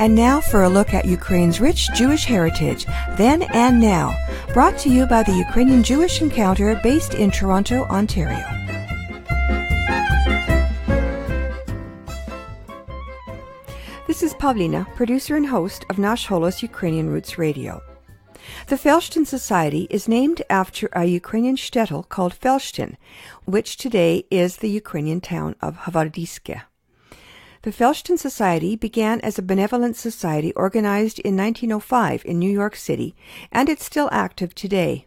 And now for a look at Ukraine's rich Jewish heritage, then and now, brought to you by the Ukrainian Jewish Encounter based in Toronto, Ontario. This is Pavlina, producer and host of Nash Holos Ukrainian Roots Radio. The Felshtin Society is named after a Ukrainian shtetl called Felshtin, which today is the Ukrainian town of Hvardiske. The Felshtin Society began as a benevolent society organized in 1905 in New York City, and it's still active today.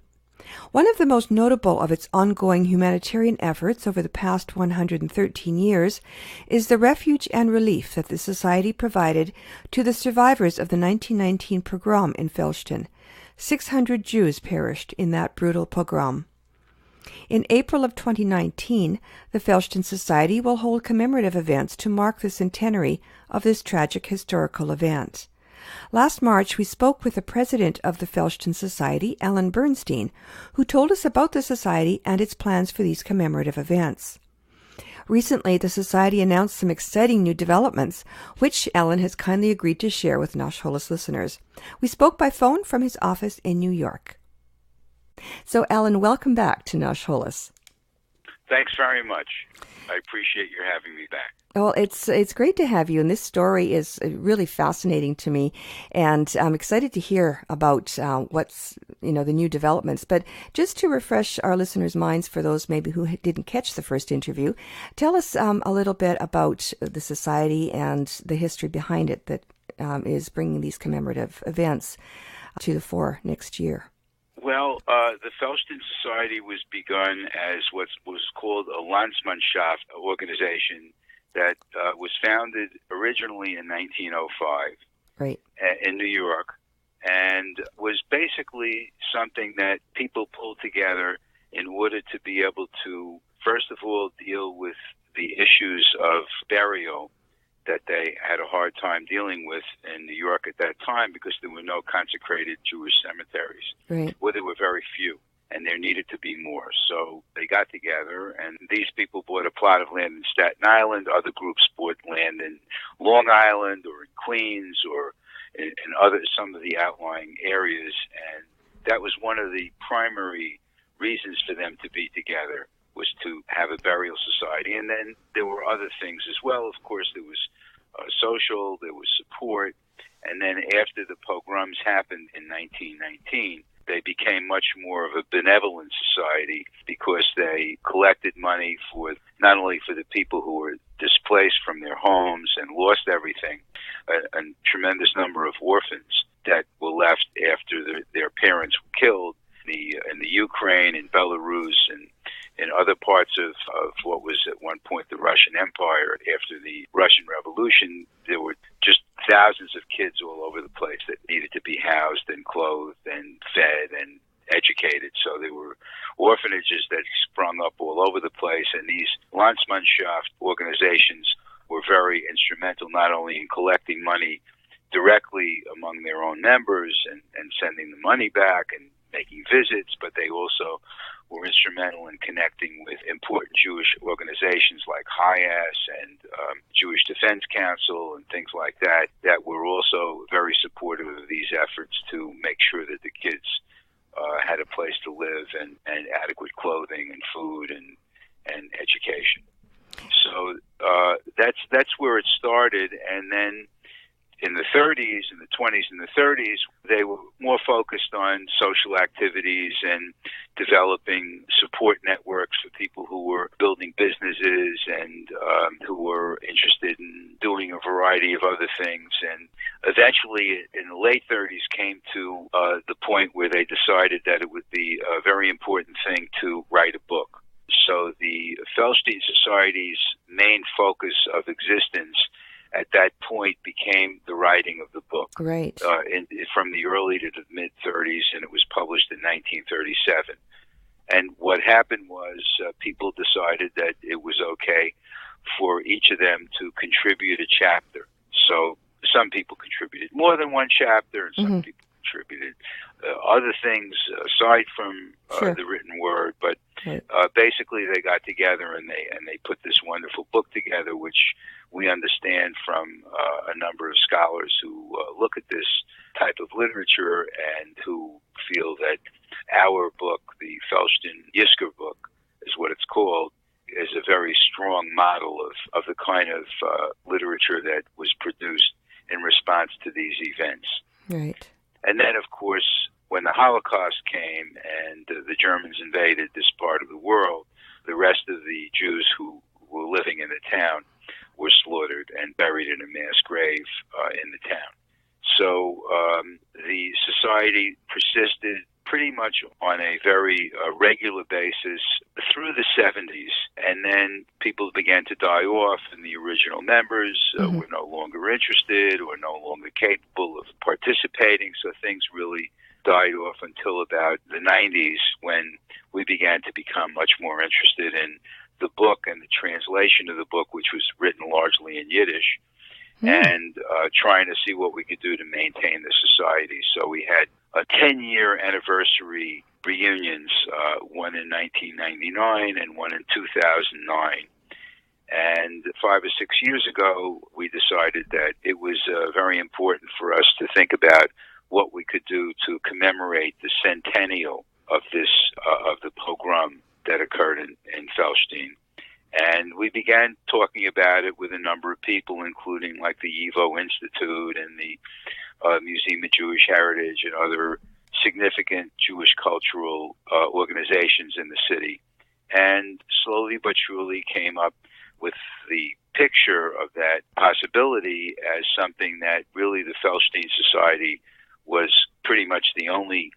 One of the most notable of its ongoing humanitarian efforts over the past 113 years is the refuge and relief that the Society provided to the survivors of the 1919 pogrom in Felshtin. 600 Jews perished in that brutal pogrom. In April of 2019, the Felshtin Society will hold commemorative events to mark the centenary of this tragic historical event. Last March, we spoke with the president of the Felshtin Society, Bernstein, who told us about the Society and its plans for these commemorative events. Recently, the Society announced some exciting new developments, which Alan has kindly agreed to share with Nash Holos listeners. We spoke by phone from his office in New York. So, Alan, welcome back to Nash Holos. Thanks very much. I appreciate your having me back. Well, it's great to have you, and this story is really fascinating to me, and I'm excited to hear about what's, the new developments. But just to refresh our listeners' minds, for those maybe who didn't catch the first interview, tell us a little bit about the Society and the history behind it that is bringing these commemorative events to the fore next year. Well, the Felshtin Society was begun as what was called a Landsmannschaft organization that was founded originally in 1905 right. in New York, and was basically something that people pulled together in order to be able to, first of all, deal with the issues of burial that they had a hard time dealing with in New York at that time because there were no consecrated Jewish cemeteries. Right. Well, there were very few, and there needed to be more. So they got together, and these people bought a plot of land in Staten Island. Other groups bought land in Long Island or in Queens or in some of the outlying areas. And that was one of the primary reasons for them to be together, was to have a burial society. And then there were other things as well. Of course, there was social, there was support. And then after the pogroms happened in 1919, they became much more of a benevolent society because they collected money for not only for the people who were displaced from their homes and lost everything, a tremendous number of orphans that were left after their parents were killed in the Ukraine, in Belarus, and in other parts of what was at one point the Russian Empire. After the Russian Revolution, there were just thousands of kids all over the place that needed to be housed and clothed and fed and educated. So there were orphanages that sprung up all over the place, and these Landsmannschaft organizations were very instrumental not only in collecting money directly among their own members and sending the money back and making visits, but they also were instrumental in connecting with important Jewish organizations like HIAS and Jewish Defense Council and things like that, that were also very supportive of these efforts to make sure that the kids had a place to live and adequate clothing and food and education. So that's where it started. And then in the 30s, in the 20s and the 30s, they were more focused on social activities and developing support networks for people who were building businesses and who were interested in doing a variety of other things. And eventually, in the late 30s, came to the point where they decided that it would be a very important thing to write a book. So the Felshtin Society's main focus of existence at that point became the writing of the book. Right. From the early to the mid-30s, and it was published in 1937. And what happened was people decided that it was okay for each of them to contribute a chapter. So some people contributed more than one chapter, and some people contributed other things aside from the written word. But Right. Basically, they got together and they put this wonderful book together, which we understand from a number of scholars who look at this type of literature and who feel that our book, the Felshtin book, is what it's called, is a very strong model of the kind of literature that was produced in response to these events. Right. And then, of course, when the Holocaust came and the Germans invaded this part of the world, the rest of the Jews who were living in the town were slaughtered and buried in a mass grave in the town. So the society persisted pretty much on a very regular basis through the 70s, and then people began to die off, and the original members were no longer interested or no longer capable of participating, so things really died off until about the 90s, when we began to become much more interested in the book and the translation of the book, which was written largely in Yiddish, and trying to see what we could do to maintain the society. So we had a 10-year anniversary reunions, one in 1999 and one in 2009. And 5 or 6 years ago, we decided that it was very important for us to think about what we could do to commemorate the centennial of this of the pogrom that occurred in Felshtin. And we began talking about it with a number of people, including like the YIVO Institute and the Museum of Jewish Heritage and other significant Jewish cultural organizations in the city. And slowly but surely came up with the picture of that possibility as something that really the Felshtin Society was pretty much the only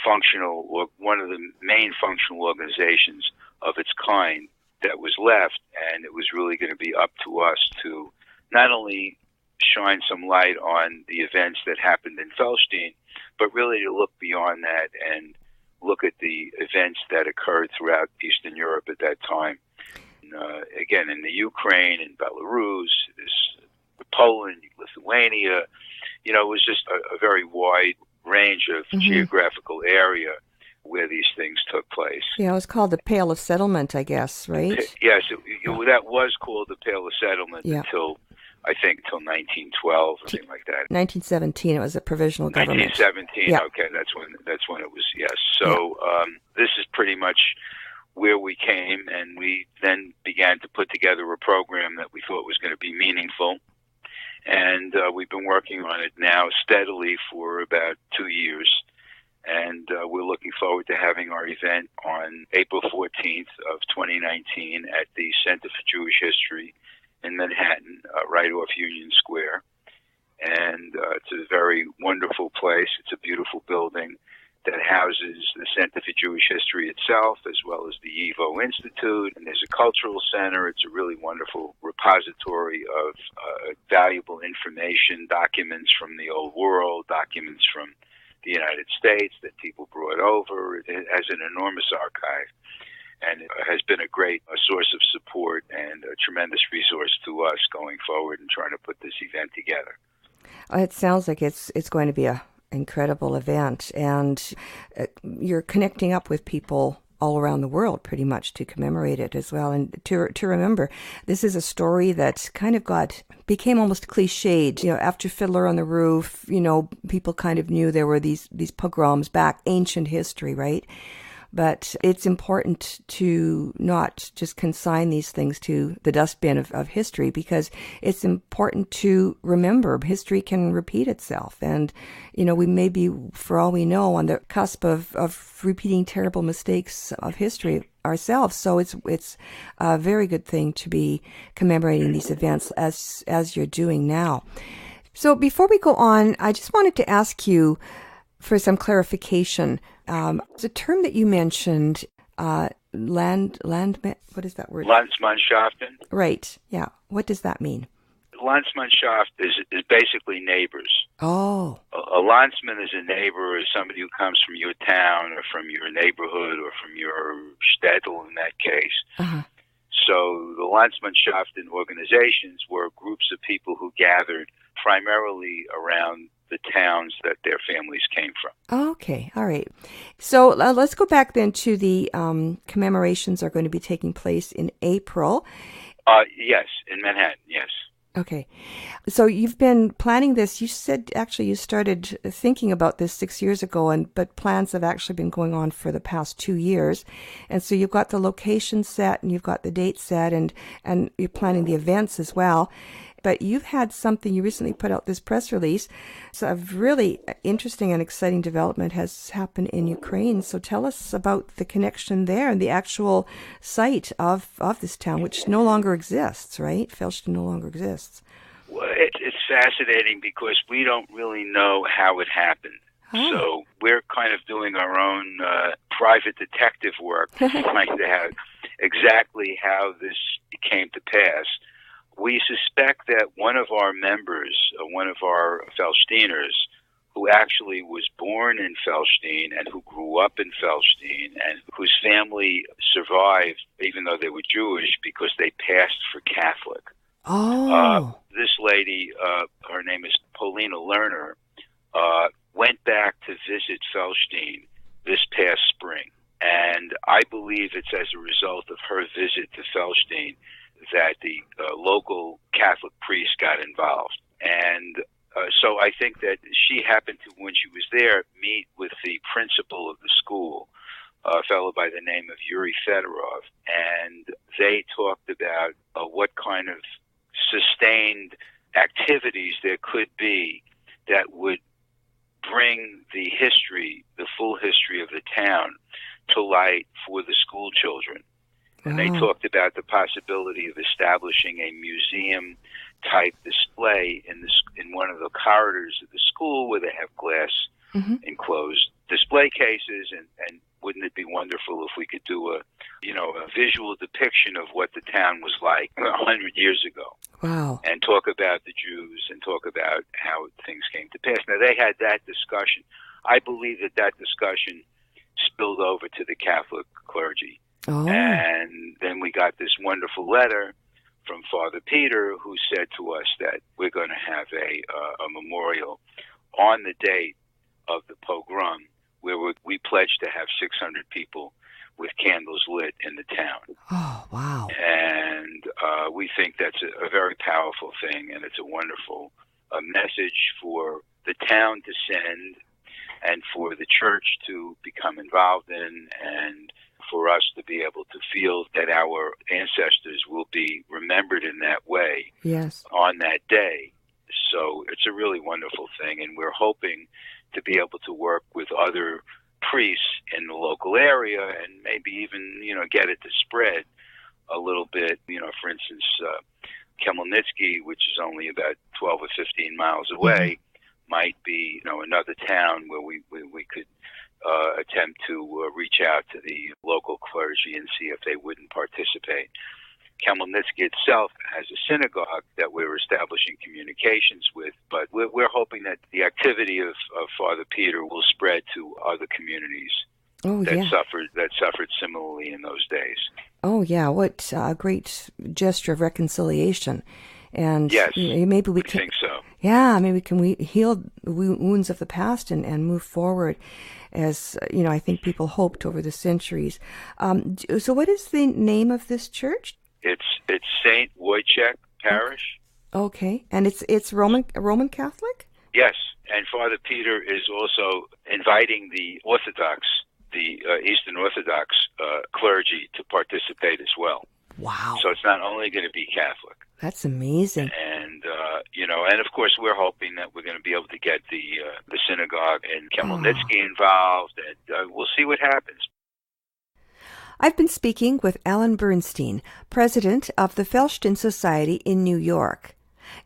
functional, or one of the main functional organizations of its kind that was left, and it was really going to be up to us to not only shine some light on the events that happened in Felshtin, but really to look beyond that and look at the events that occurred throughout Eastern Europe at that time. Again, in the Ukraine, in Belarus, Poland, Lithuania, it was just a very wide range of geographical area where these things took place. Yeah, it was called the Pale of Settlement, I guess, right? Yes, that was called the Pale of Settlement until 1912, something like that. 1917, it was a provisional government. 1917, okay, that's when it was, yes. So this is pretty much where we came, and we then began to put together a program that we thought was going to be meaningful. And we've been working on it now steadily for about 2 years. And we're looking forward to having our event on April 14th of 2019 at the Center for Jewish History in Manhattan, right off Union Square. And it's a very wonderful place. It's a beautiful building that houses the Center for Jewish History itself, as well as the YIVO Institute. And there's a cultural center. It's a really wonderful repository of valuable information, documents from the old world, documents from the United States that people brought over. It has an enormous archive, and it has been a great source of support and a tremendous resource to us going forward and trying to put this event together. It sounds like it's going to be an incredible event, and you're connecting up with people all around the world pretty much to commemorate it as well. And to remember, this is a story that kind of became almost cliched. After Fiddler on the Roof, people kind of knew there were these pogroms back, ancient history, right? But it's important to not just consign these things to the dustbin of history, because it's important to remember history can repeat itself. And, we may be, for all we know, on the cusp of repeating terrible mistakes of history ourselves. So it's a very good thing to be commemorating these events as you're doing now. So before we go on, I just wanted to ask you for some clarification. The term that you mentioned, what is that word? Landsmannschaften. Right, yeah. What does that mean? Landsmannschaft is basically neighbors. Oh. A landsman is a neighbor, or somebody who comes from your town or from your neighborhood or from your shtetl in that case. Uh-huh. So the Landsmannschaften organizations were groups of people who gathered primarily around the towns that their families came from. Okay, all right. So let's go back then to the commemorations are going to be taking place in April. Yes, in Manhattan, yes. Okay. So you've been planning this. You said actually you started thinking about this 6 years ago, but plans have actually been going on for the past 2 years. And so you've got the location set and you've got the date set and you're planning the events as well. But you've had something, you recently put out this press release. So a really interesting and exciting development has happened in Ukraine. So tell us about the connection there and the actual site of this town, which no longer exists, right? Felshtin no longer exists. Well, it's fascinating because we don't really know how it happened. Oh. So we're kind of doing our own private detective work to find out exactly how this came to pass. We suspect that one of our members, one of our Felstiners, who actually was born in Felshtin and who grew up in Felshtin and whose family survived, even though they were Jewish, because they passed for Catholic. Oh. This lady, her name is Paulina Lerner, went back to visit Felshtin this past spring. And I believe it's as a result of her visit to Felshtin that the local Catholic priest got involved. And so I think that she happened to, when she was there, meet with the principal of the school, a fellow by the name of Yuri Fedorov, and they talked about what kind of sustained activities there could be that would bring the history, the full history of the town, to light for the school children. And they talked about the possibility of establishing a museum-type display in one of the corridors of the school where they have glass enclosed display cases. And wouldn't it be wonderful if we could do a visual depiction of what the town was like 100 years ago? Wow. And talk about the Jews and talk about how things came to pass. Now, they had that discussion. I believe that discussion spilled over to the Catholic clergy. Oh. And then we got this wonderful letter from Father Peter, who said to us that we're going to have a memorial on the date of the pogrom, where we pledged to have 600 people with candles lit in the town. Oh, wow. And we think that's a very powerful thing, and it's a wonderful message for the town to send and for the church to become involved in, and for us to be able to feel that our ancestors will be remembered in that way. Yes. On that day. So it's a really wonderful thing, and we're hoping to be able to work with other priests in the local area and maybe even, get it to spread a little bit. For instance, Khmelnytsky, which is only about 12 or 15 miles away, might be, another town where we could attempt to reach out to the local clergy and see if they wouldn't participate. Khmelnytsky itself has a synagogue that we're establishing communications with, but we're hoping that the activity of Father Peter will spread to other communities that suffered similarly in those days. Oh, yeah. What a great gesture of reconciliation. And yes, maybe we can think so. Yeah, maybe we can heal the wounds of the past and move forward, as I think people hoped over the centuries. So, what is the name of this church? It's Saint Wojciech Parish. Okay, and it's Roman Catholic. Yes, and Father Peter is also inviting the Orthodox, the Eastern Orthodox clergy to participate as well. Wow! So it's not only going to be Catholic. That's amazing. And and of course we're hoping that we're going to be able to get the synagogue and Khmelnytsky involved, and we'll see what happens. I've been speaking with Alan Bernstein, president of the Felshtin Society in New York.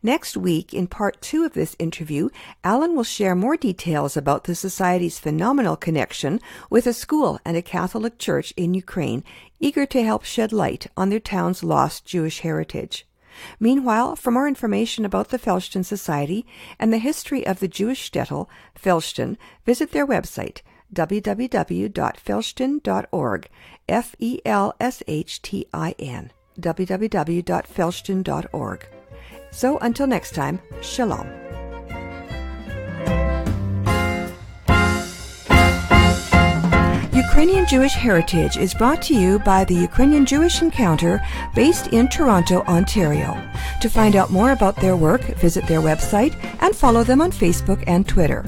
Next week, in part 2 of this interview, Alan will share more details about the Society's phenomenal connection with a school and a Catholic church in Ukraine, eager to help shed light on their town's lost Jewish heritage. Meanwhile, for more information about the Felshtin Society and the history of the Jewish shtetl, Felshtin, visit their website, www.felshtin.org, Felshtin, www.felshtin.org. So until next time, Shalom. Ukrainian Jewish Heritage is brought to you by the Ukrainian Jewish Encounter based in Toronto, Ontario. To find out more about their work, visit their website and follow them on Facebook and Twitter.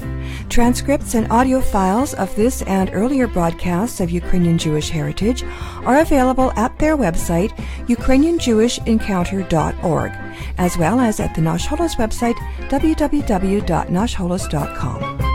Transcripts and audio files of this and earlier broadcasts of Ukrainian Jewish Heritage are available at their website, ukrainianjewishencounter.org, as well as at the Nash Holos website, www.nashholos.com.